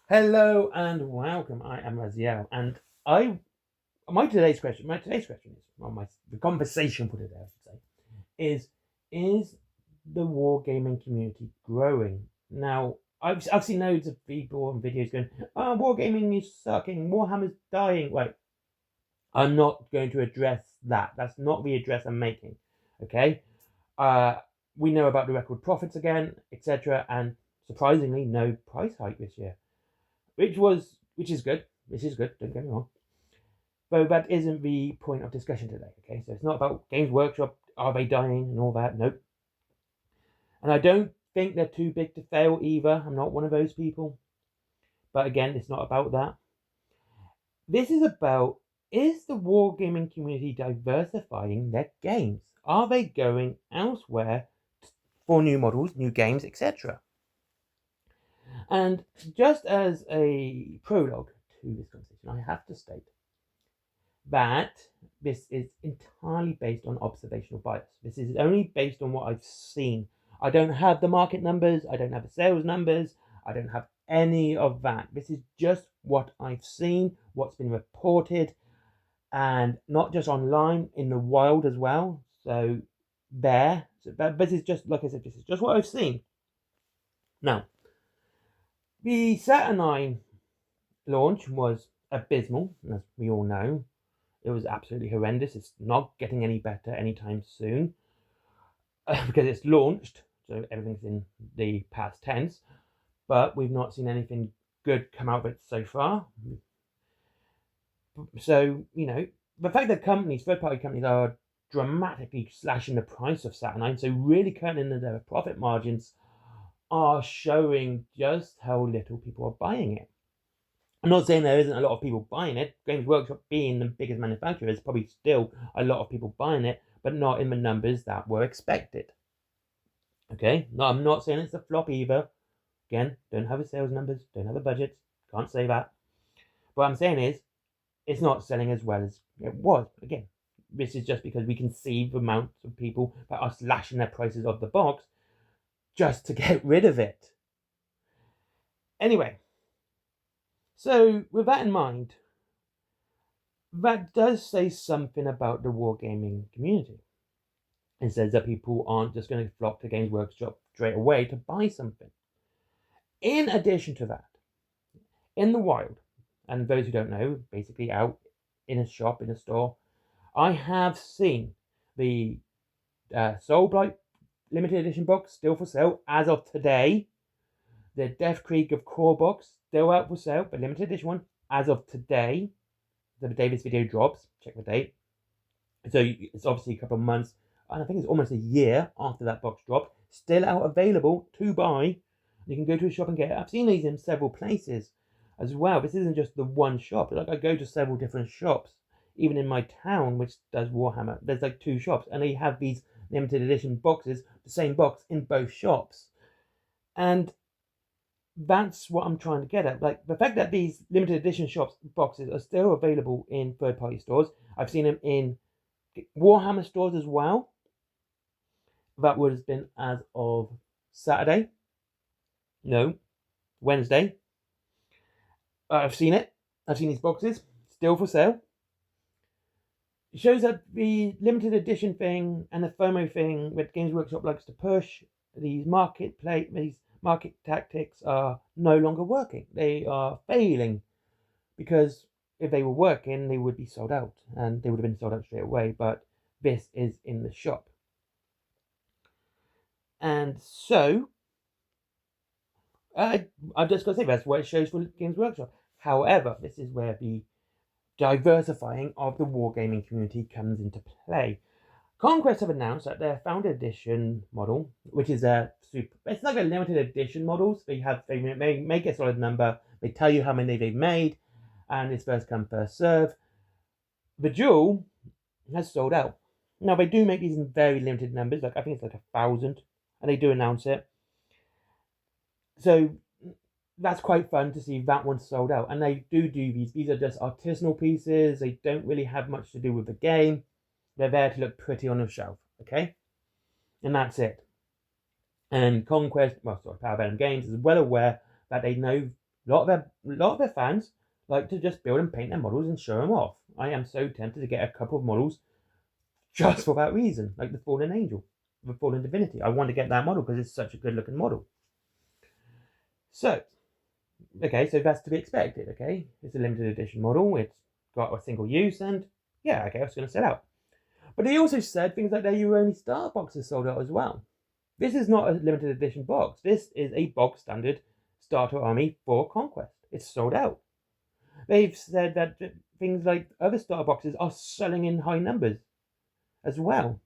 Hello and welcome. I am Raziel, and I today's question is, the conversation for today, I should say, is the wargaming community growing? Now, I've seen loads of people and videos going, "Oh, wargaming is sucking, Warhammer's dying." Right, I'm not going to address that. That's not the address I'm making. Okay, uh, we know about the record profits again, etc., and surprisingly, no price hike this year, which is good. This is good. Don't get me wrong. Though that isn't the point of discussion today. Okay, so it's not about Games Workshop. Are they dying and all that? Nope. And I don't think they're too big to fail either. I'm not one of those people. But again, it's not about that. This is about, is the wargaming community diversifying their games? Are they going elsewhere for new models, new games, etc.? And just as a prologue to this conversation, I have to state that this is entirely based on observational bias. This is only based on what I've seen. I don't have the market numbers, I don't have the sales numbers, I don't have any of that. This is just what I've seen, what's been reported, and not just online, in the wild as well. So this is just, like I said, this is just what I've seen. Now, the Saturnine launch was abysmal, as we all know. It was absolutely horrendous. It's not getting any better anytime soon because it's launched, so everything's in the past tense. But we've not seen anything good come out of it so far. So, the fact that third-party companies, are dramatically slashing the price of Saturnine, so really cutting into their profit margins, are showing just how little people are buying it. I'm not saying there isn't a lot of people buying it. Games Workshop being the biggest manufacturer, there's probably still a lot of people buying it, but not in the numbers that were expected. Okay? No, I'm not saying it's a flop either. Again, don't have the sales numbers, don't have the budgets, can't say that. What I'm saying is, it's not selling as well as it was. Again, this is just because we can see the amount of people that are slashing their prices of the box just to get rid of it. Anyway, so with that in mind, that does say something about the wargaming community. It says that people aren't just going to flock to Games Workshop straight away to buy something. In addition to that, in the wild, and those who don't know, basically out in a shop, in a store, I have seen the Soul Blight limited edition box still for sale as of today. The Death Creek of Core box still out for sale, the limited edition one, as of today. The day this video drops, check the date. So it's obviously a couple of months, and I think it's almost a year after that box dropped, still out available to buy. You can go to a shop and get it. I've seen these in several places as well. This isn't just the one shop. Like, I go to several different shops, even in my town, which does Warhammer. There's like 2 shops, and they have these limited edition boxes, the same box in both shops. And that's what I'm trying to get at. Like, the fact that these limited edition shops boxes are still available in third-party stores. I've seen them in Warhammer stores as well. That would have been as of Saturday. No, Wednesday. I've seen it. I've seen these boxes still for sale. It shows that the limited edition thing and the FOMO thing that Games Workshop likes to push, these market tactics, are no longer working. They are failing, because if they were working, they would be sold out, and they would have been sold out straight away. But this is in the shop. And so, I've just got to say, that's what it shows for Games Workshop. However, this is where the diversifying of the wargaming community comes into play. Conquest have announced that their Founded Edition model, which is it's like a limited edition models. They make a solid number, they tell you how many they've made, and it's first come, first serve. The Jewel has sold out. Now, they do make these in very limited numbers, like I think it's like 1,000, and they do announce it. So that's quite fun to see that one sold out. And they do these. These are just artisanal pieces. They don't really have much to do with the game. They're there to look pretty on the shelf, okay? And that's it. And Power Venom Games is well aware that they know A lot of their fans like to just build and paint their models and show them off. I am so tempted to get a couple of models just for that reason, like the Fallen Angel, the Fallen Divinity. I want to get that model because it's such a good looking model. So, okay, so that's to be expected, okay? It's a limited edition model, it's got a single use, and yeah, okay, it's going to sell out. But he also said things like that only starter boxes sold out as well. This is not a limited edition box. This is a box standard starter army for Conquest. It's sold out. They've said that things like other starter boxes are selling in high numbers as well.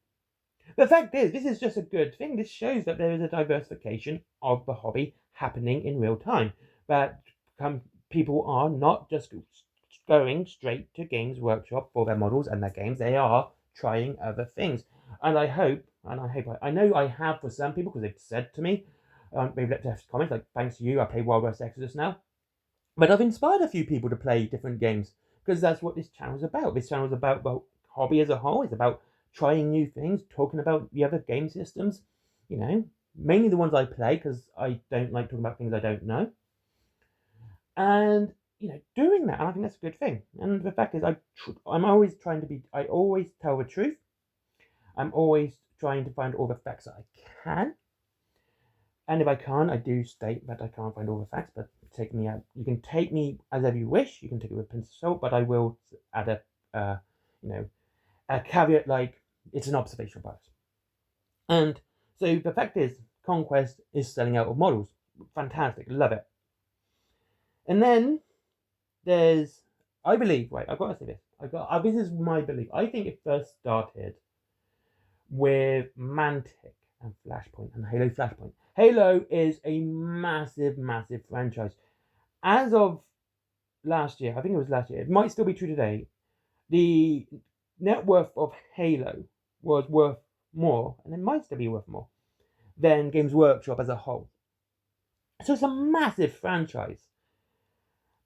The fact is, this is just a good thing. This shows that there is a diversification of the hobby happening in real time. That people are not just going straight to Games Workshop for their models and their games. They are trying other things. And I know I have for some people, because they've said to me, they've left comments like, thanks to you, I play Wild West Exodus now. But I've inspired a few people to play different games, because that's what this channel is about. This channel is about, well, hobby as a whole. It's about trying new things, talking about the other game systems, you know, mainly the ones I play, because I don't like talking about things I don't know. And, you know, doing that, and I think that's a good thing. And the fact is, I'm always I always tell the truth. I'm always trying to find all the facts that I can. And if I can't, I do state that I can't find all the facts, but take me out. You can take me as ever you wish. You can take it with a pinch of salt, but I will add a caveat like it's an observational bias. And so the fact is, Conquest is selling out of models. Fantastic, love it. And then there's, I believe, right, I've got to say this. This is my belief. I think it first started with Mantic and Flashpoint and Halo Flashpoint. Halo is a massive, massive franchise. As of last year, I think it was last year, it might still be true today, the net worth of Halo was worth more, and it might still be worth more, than Games Workshop as a whole. So it's a massive franchise.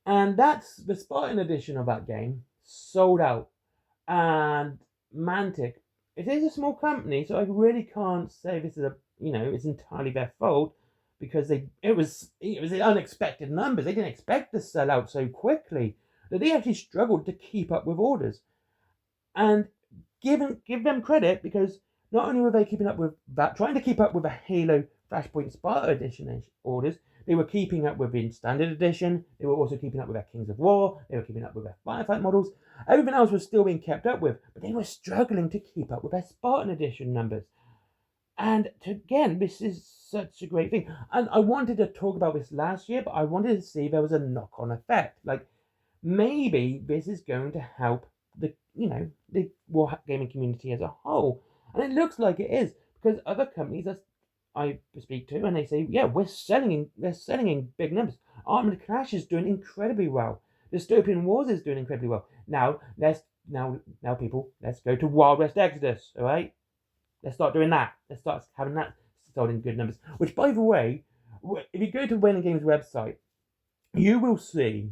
And that's the Spartan edition of that game sold out. And Mantic, it is a small company, so I really can't say this is it's entirely their fault, because it was unexpected numbers. They didn't expect to sell out so quickly, that they actually struggled to keep up with orders. And give them credit, because not only were they keeping up with that, trying to keep up with the Halo Flashpoint Sparta Edition orders, they were keeping up with the Standard Edition. They were also keeping up with their Kings of War. They were keeping up with their Firefight models. Everything else was still being kept up with, but they were struggling to keep up with their Spartan Edition numbers. And again, this is such a great thing. And I wanted to talk about this last year, but I wanted to see if there was a knock-on effect. Like, maybe this is going to help the Wargaming community as a whole. And it looks like it is, because other companies that I speak to, and they say, yeah, we're selling in big numbers. Armored Clash is doing incredibly well. Dystopian Wars is doing incredibly well. Now people, let's go to Wild West Exodus, all right? Let's start doing that. Let's start having that sold in good numbers. Which, by the way, if you go to Wayland Games website, you will see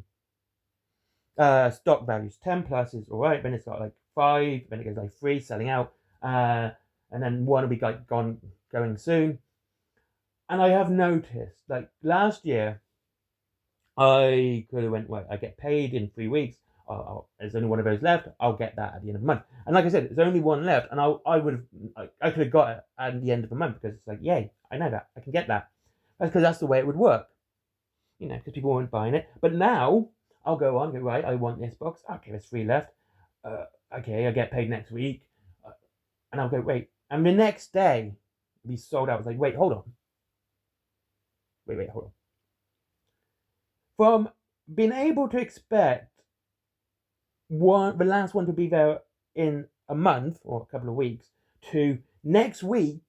stock values. 10 plus is all right. Then it's got like 5. Then it goes like 3 selling out, and then 1 will be like going soon. And I have noticed, like last year, I could have went, well, I get paid in 3 weeks. There's only 1 of those left. I'll get that at the end of the month. And like I said, there's only 1 left, and I could have got it at the end of the month, because it's like, yay, I know that, I can get that. That's because that's the way it would work, because people weren't buying it. But now I'll go on, right, I want this box. Okay, there's 3 left. Okay, I get paid next week, and I'll go, wait, and the next day it'll be sold out. It's like, wait, hold on. Wait, hold on. From being able to expect the last one to be there in a month or a couple of weeks, to next week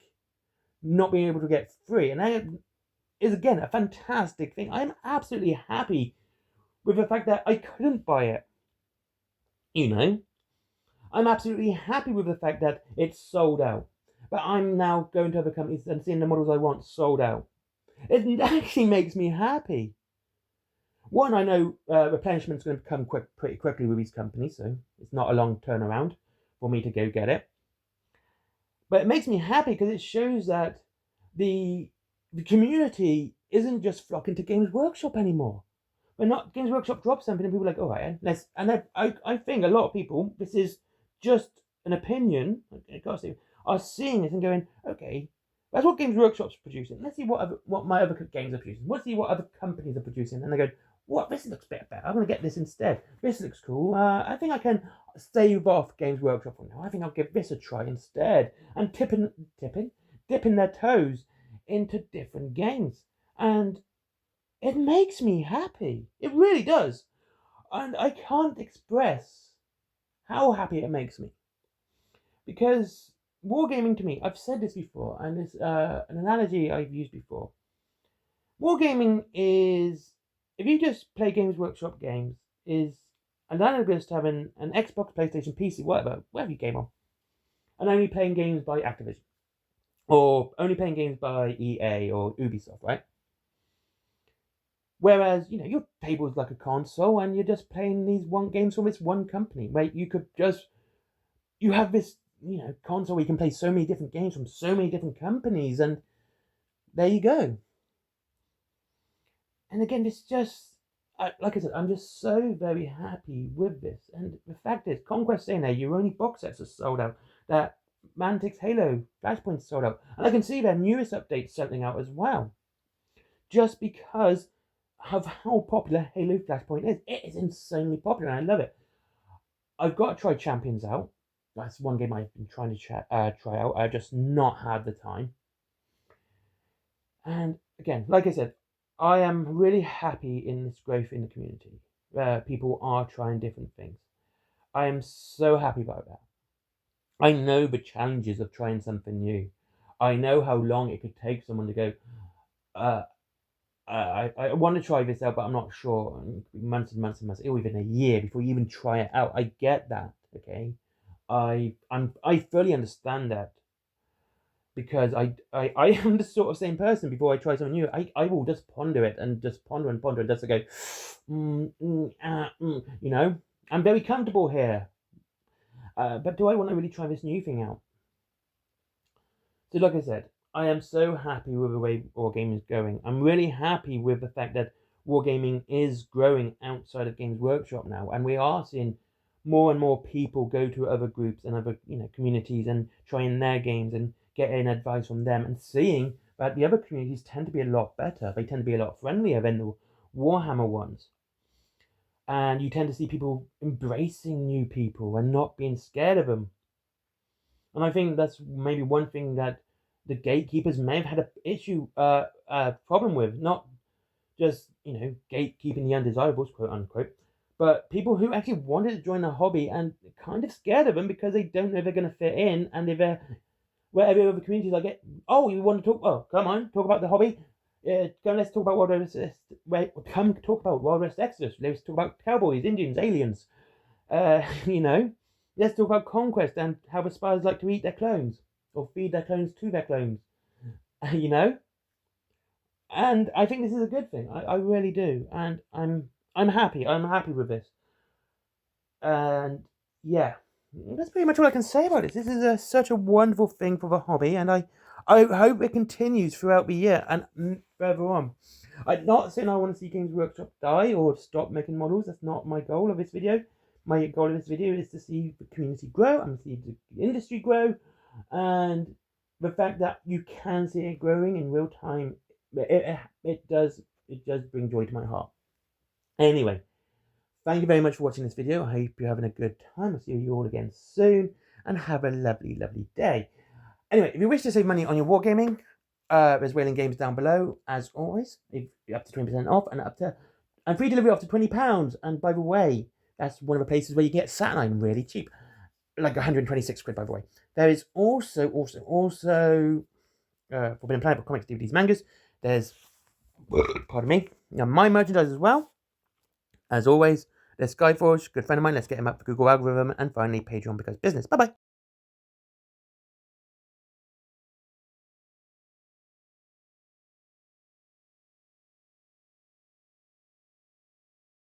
not being able to get 3, and that is again a fantastic thing. I'm absolutely happy with the fact that I couldn't buy it. I'm absolutely happy with the fact that it's sold out. But I'm now going to other companies and seeing the models I want sold out. It actually makes me happy. One, I know replenishment's going to come pretty quickly with these companies, so it's not a long turnaround for me to go get it. But it makes me happy because it shows that the community isn't just flocking to Games Workshop anymore. But not Games Workshop drops something and people are like, all right, let's. And I think a lot of people, this is just an opinion, are seeing this and going, okay, that's what Games Workshop's producing. Let's see what my other games are producing. Let's see what other companies are producing. And they go, what? This looks better. I'm going to get this instead. This looks cool. I think I can stave off Games Workshop for now. I think I'll give this a try instead. And dipping their toes into different games. And it makes me happy. It really does. And I can't express how happy it makes me. Because Wargaming to me, I've said this before, and it's an analogy I've used before. Wargaming is, if you just play Games Workshop games, is analogous to having an Xbox, PlayStation, PC, whatever you game on, and only playing games by Activision. Or only playing games by EA or Ubisoft, right? Whereas, your table is like a console and you're just playing these games from this one company, where you have this, console where you can play so many different games from so many different companies, and there you go. And again, it's just, like I said, I'm just so very happy with this. And the fact is, Conquest saying there, your only box sets are sold out. That Mantic's Halo Flashpoint's sold out. And I can see their newest update's selling out as well. Just because of how popular Halo Flashpoint is. It is insanely popular and I love it. I've got to try Champions out. That's one game I've been trying to try out. I've just not had the time. And again, like I said, I am really happy in this growth in the community. People are trying different things. I am so happy about that. I know the challenges of trying something new. I know how long it could take someone to go, I want to try this out, but I'm not sure. Months and months and months, or even a year before you even try it out. I get that, okay? I fully understand that. Because I am the sort of same person. Before I try something new, I will just ponder it and just ponder and just go, I'm very comfortable here. But do I want to really try this new thing out? So like I said, I am so happy with the way Wargaming is going. I'm really happy with the fact that Wargaming is growing outside of Games Workshop now. And we are seeing more and more people go to other groups and other communities and trying their games and getting advice from them and seeing that the other communities tend to be a lot better. They tend to be a lot friendlier than the Warhammer ones. And you tend to see people embracing new people and not being scared of them. And I think that's maybe one thing that the gatekeepers may have had a problem with. Not just, gatekeeping the undesirables, quote unquote, but people who actually wanted to join the hobby and kind of scared of them because they don't know if they're going to fit in, and if they're wherever other communities I get, you want to talk? Oh, come on, talk about the hobby. Let's talk about come talk about Wild West Exodus. Let's talk about cowboys, Indians, aliens. Let's talk about conquest and how the spies like to eat their clones or feed their clones to their clones. And I think this is a good thing. I really do, and I'm happy. I'm happy with this. And yeah. That's pretty much all I can say about it. This is such a wonderful thing for the hobby, and I hope it continues throughout the year and further on. I'm not saying I want to see Games Workshop die or stop making models. That's not my goal of this video. My goal of this video is to see the community grow and see the industry grow, and the fact that you can see it growing in real time, it does bring joy to my heart. Anyway. Thank you very much for watching this video. I hope you're having a good time. I'll see you all again soon. And have a lovely, lovely day. Anyway, if you wish to save money on your Wargaming, there's Whaling Games down below, as always. Up to 20% off and free delivery up to £20. And by the way, that's one of the places where you get Saturn really cheap. Like 126 quid, by the way. There is also Forbidden Planet comics, DVDs, mangas. There's, pardon me, my merchandise as well. As always, there's Skyforge, good friend of mine. Let's get him up the Google algorithm. And finally, Patreon because business. Bye-bye.